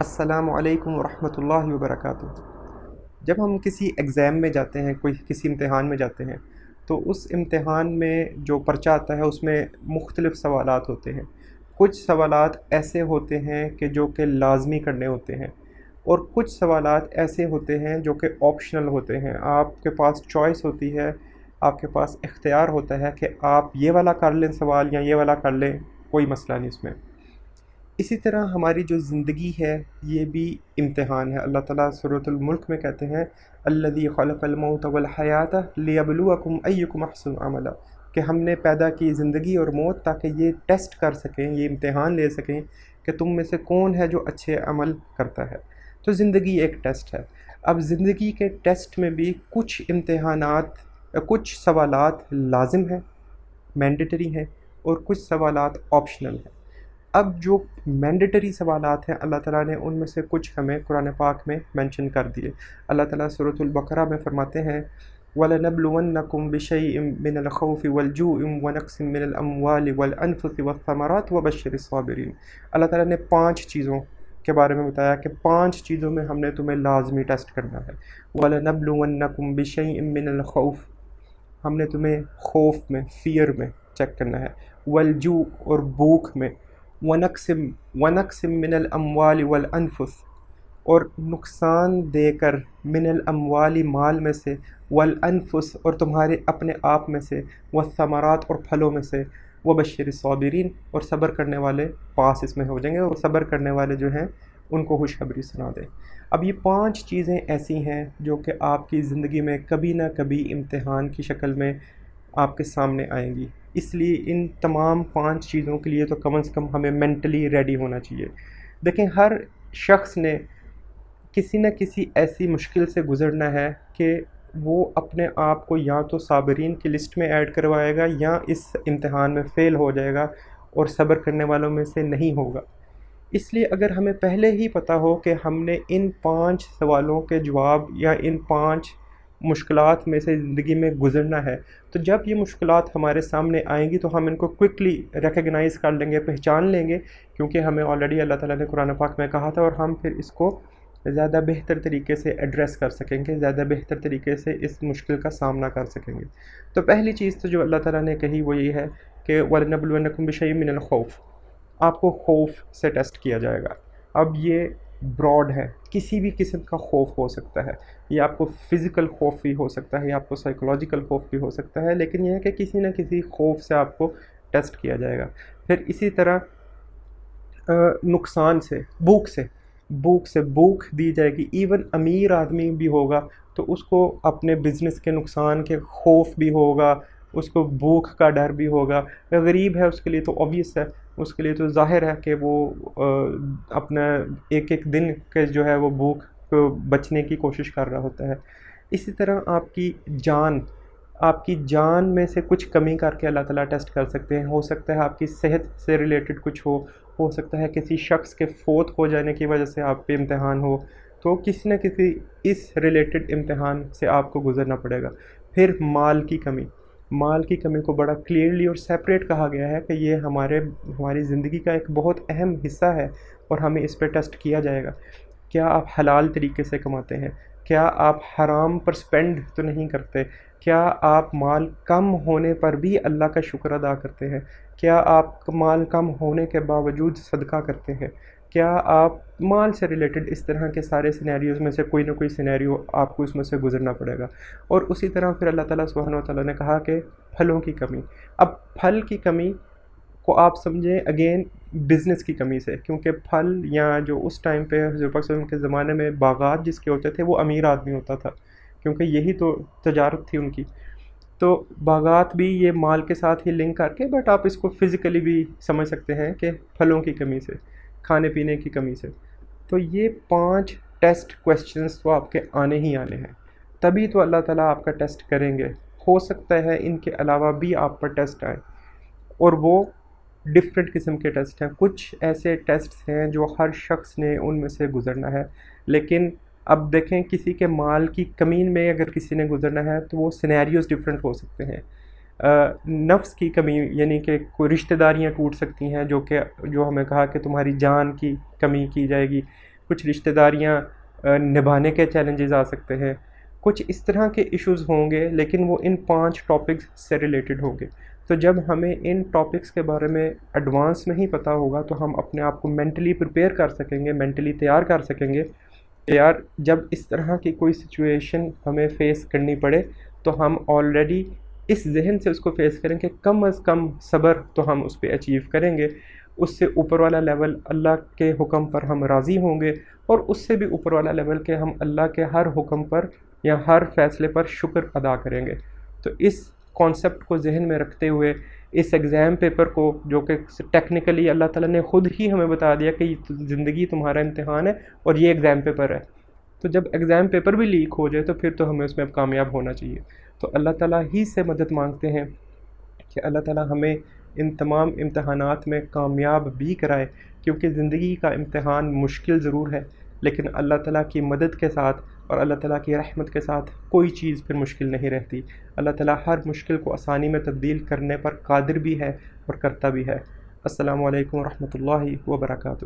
السلام علیکم ورحمۃ اللہ وبرکاتہ۔ جب ہم کسی ایگزام میں جاتے ہیں، کسی امتحان میں جاتے ہیں، تو اس امتحان میں جو پرچہ آتا ہے اس میں مختلف سوالات ہوتے ہیں۔ کچھ سوالات ایسے ہوتے ہیں جو کہ لازمی کرنے ہوتے ہیں، اور کچھ سوالات ایسے ہوتے ہیں جو کہ آپشنل ہوتے ہیں۔ آپ کے پاس چوائس ہوتی ہے، آپ کے پاس اختیار ہوتا ہے کہ آپ یہ والا کر لیں سوال یا یہ والا کر لیں، کوئی مسئلہ نہیں اس میں۔ اسی طرح ہماری جو زندگی ہے یہ بھی امتحان ہے۔ اللہ تعالیٰ سورۃ الملک میں کہتے ہیں الذی خلق الموت والحیات لیبلوکم ایکم احسن عملا، کہ ہم نے پیدا کی زندگی اور موت تاکہ یہ ٹیسٹ کر سکیں، یہ امتحان لے سکیں کہ تم میں سے کون ہے جو اچھے عمل کرتا ہے۔ تو زندگی ایک ٹیسٹ ہے۔ اب زندگی کے ٹیسٹ میں بھی کچھ امتحانات، کچھ سوالات لازم ہیں، مینڈیٹری ہیں، اور کچھ سوالات آپشنل ہیں۔ اب جو مینڈیٹری سوالات ہیں اللہ تعالیٰ نے ان میں سے کچھ ہمیں قرآن پاک میں مینشن کر دیے۔ اللہ تعالیٰ سورۃ البقرہ میں فرماتے ہیں وَلَنَبْلُوَنَّكُمْ بِشَيْءٍ مِّنَ الْخَوْفِ وَالْجُوعِ وَنَقْصٍ مِّنَ الْأَمْوَالِ وَالْأَنفُسِ وَالثَّمَرَاتِ وَبَشِّرِ الصَّابِرِينَ۔ اللہ تعالیٰ نے 5 چیزوں کے بارے میں بتایا کہ 5 چیزوں میں ہم نے تمہیں لازمی ٹیسٹ کرنا ہے۔ وَلَنَبْلُوَنَّكُمْ بِشَيْءٍ مِّنَ الْخَوْفِ، ہم نے تمہیں خوف میں، فیئر میں چیک کرنا ہے، والجوع اور بھوک میں، ونقسم من الاموال والانفس اور نقصان دے کر، من الاموال مال میں سے، والانفس اور تمہارے اپنے آپ میں سے، والثمرات اور پھلوں میں سے، وبشر الصابرین اور صبر کرنے والے پاس اس میں ہو جائیں گے، اور صبر کرنے والے جو ہیں ان کو خوشخبری سنا دے۔ اب یہ 5 چیزیں ایسی ہیں جو کہ آپ کی زندگی میں کبھی نہ کبھی امتحان کی شکل میں آپ کے سامنے آئیں گی۔ اس لیے ان تمام 5 چیزوں کے لیے تو کم از کم ہمیں مینٹلی ریڈی ہونا چاہیے۔ دیکھیں، ہر شخص نے کسی نہ کسی ایسی مشکل سے گزرنا ہے کہ وہ اپنے آپ کو یا تو صابرین کی لسٹ میں ایڈ کروائے گا یا اس امتحان میں فیل ہو جائے گا اور صبر کرنے والوں میں سے نہیں ہوگا۔ اس لیے اگر ہمیں پہلے ہی پتہ ہو کہ ہم نے ان 5 سوالوں کے جواب یا ان 5 مشکلات میں سے زندگی میں گزرنا ہے، تو جب یہ مشکلات ہمارے سامنے آئیں گی تو ہم ان کو کوئکلی ریکگنائز کر لیں گے، پہچان لیں گے، کیونکہ ہمیں آلریڈی اللہ تعالیٰ نے قرآن پاک میں کہا تھا، اور ہم پھر اس کو زیادہ بہتر طریقے سے ایڈریس کر سکیں گے، زیادہ بہتر طریقے سے اس مشکل کا سامنا کر سکیں گے۔ تو پہلی چیز تو جو اللہ تعالیٰ نے کہی وہ یہ ہے کہ وَلَنَبْلُوَنَّكُمْ بِشَيْءٍ مِّنَ الْخَوْفِ، آپ کو خوف سے ٹیسٹ کیا جائے گا۔ اب یہ براڈ ہے، کسی بھی قسم کا خوف ہو سکتا ہے، یہ آپ کو فزیکل خوف بھی ہو سکتا ہے، یہ آپ کو سائیکولوجیکل خوف بھی ہو سکتا ہے، لیکن یہ ہے کہ کسی نہ کسی خوف سے آپ کو ٹیسٹ کیا جائے گا۔ پھر اسی طرح نقصان سے، بھوک دی جائے گی۔ ایون امیر آدمی بھی ہوگا تو اس کو اپنے بزنس کے نقصان کے خوف بھی ہوگا، اس کو بھوک کا ڈر بھی ہوگا۔ غریب ہے اس کے لیے تو obvious ہے، اس کے لیے تو ظاہر ہے کہ وہ اپنا ایک ایک دن کے جو ہے وہ بھوک کو بچنے کی کوشش کر رہا ہوتا ہے۔ اسی طرح آپ کی جان میں سے کچھ کمی کر کے اللہ تعالیٰ ٹیسٹ کر سکتے ہیں۔ ہو سکتا ہے آپ کی صحت سے ریلیٹڈ کچھ ہو سکتا ہے کسی شخص کے فوت ہو جانے کی وجہ سے آپ پہ امتحان ہو، تو کسی نہ کسی اس ریلیٹڈ امتحان سے آپ کو گزرنا پڑے گا۔ پھر مال کی کمی کو بڑا کلیئرلی اور سیپریٹ کہا گیا ہے کہ یہ ہماری زندگی کا ایک بہت اہم حصہ ہے اور ہمیں اس پہ ٹیسٹ کیا جائے گا۔ کیا آپ حلال طریقے سے کماتے ہیں؟ کیا آپ حرام پر سپینڈ تو نہیں کرتے؟ کیا آپ مال کم ہونے پر بھی اللہ کا شکر ادا کرتے ہیں؟ کیا آپ مال کم ہونے کے باوجود صدقہ کرتے ہیں؟ کیا آپ مال سے ریلیٹڈ اس طرح کے سارے سینیریوز میں سے کوئی نہ کوئی سینیریو آپ کو اس میں سے گزرنا پڑے گا۔ اور اسی طرح پھر اللہ تعالیٰ سبحانہ و تعالیٰ نے کہا کہ پھلوں کی کمی۔ اب پھل کی کمی کو آپ سمجھیں اگین بزنس کی کمی سے، کیونکہ پھل یا جو اس ٹائم پہ حضور پاک صلی اللہ علیہ وسلم کے زمانے میں باغات جس کے ہوتے تھے وہ امیر آدمی ہوتا تھا، کیونکہ یہی تو تجارت تھی ان کی۔ تو باغات بھی یہ مال کے ساتھ ہی لنک کر کے، بٹ آپ اس کو فزیکلی بھی سمجھ سکتے ہیں کہ پھلوں کی کمی سے، کھانے پینے کی کمی سے۔ تو یہ 5 ٹیسٹ کویسچنز تو آپ کے آنے ہی آنے ہیں، تبھی تو اللہ تعالیٰ آپ کا ٹیسٹ کریں گے۔ ہو سکتا ہے ان کے علاوہ بھی آپ پر ٹیسٹ آئیں، اور وہ ڈفرینٹ قسم کے ٹیسٹ ہیں۔ کچھ ایسے ٹیسٹس ہیں جو ہر شخص نے ان میں سے گزرنا ہے، لیکن اب دیکھیں کسی کے مال کی کمی میں اگر کسی نے گزرنا ہے تو وہ سینیریوز ڈفرینٹ ہو سکتے ہیں۔ نفس کی کمی، یعنی کہ کوئی رشتہ داریاں ٹوٹ سکتی ہیں جو ہمیں کہا کہ تمہاری جان کی کمی کی جائے گی، کچھ رشتہ داریاں نبھانے کے چیلنجز آ سکتے ہیں، کچھ اس طرح کے ایشوز ہوں گے، لیکن وہ ان 5 ٹاپکس سے ریلیٹڈ ہوں گے۔ تو جب ہمیں ان ٹاپکس کے بارے میں ایڈوانس میں ہی پتہ ہوگا تو ہم اپنے آپ کو مینٹلی پریپیئر کر سکیں گے، مینٹلی تیار کر سکیں گے کہ یار جب اس طرح کی کوئی سچویشن ہمیں فیس کرنی پڑے تو ہم آلریڈی اس ذہن سے اس کو فیس کریں کہ کم از کم صبر تو ہم اس پہ اچیو کریں گے، اس سے اوپر والا لیول اللہ کے حکم پر ہم راضی ہوں گے، اور اس سے بھی اوپر والا لیول کہ ہم اللہ کے ہر حکم پر یا ہر فیصلے پر شکر ادا کریں گے۔ تو اس کانسیپٹ کو ذہن میں رکھتے ہوئے اس ایگزام پیپر کو، جو کہ ٹیکنیکلی اللہ تعالیٰ نے خود ہی ہمیں بتا دیا کہ زندگی تمہارا امتحان ہے اور یہ ایگزام پیپر ہے، تو جب ایگزام پیپر بھی لیک ہو جائے تو پھر تو ہمیں اس میں اب کامیاب ہونا چاہیے۔ تو اللہ تعالیٰ ہی سے مدد مانگتے ہیں کہ اللہ تعالیٰ ہمیں ان تمام امتحانات میں کامیاب بھی کرائے، کیونکہ زندگی کا امتحان مشکل ضرور ہے، لیکن اللہ تعالیٰ کی مدد کے ساتھ اور اللہ تعالیٰ کی رحمت کے ساتھ کوئی چیز پھر مشکل نہیں رہتی۔ اللہ تعالیٰ ہر مشکل کو آسانی میں تبدیل کرنے پر قادر بھی ہے اور کرتا بھی ہے۔ السلام علیکم ورحمۃ اللہ وبرکاتہ۔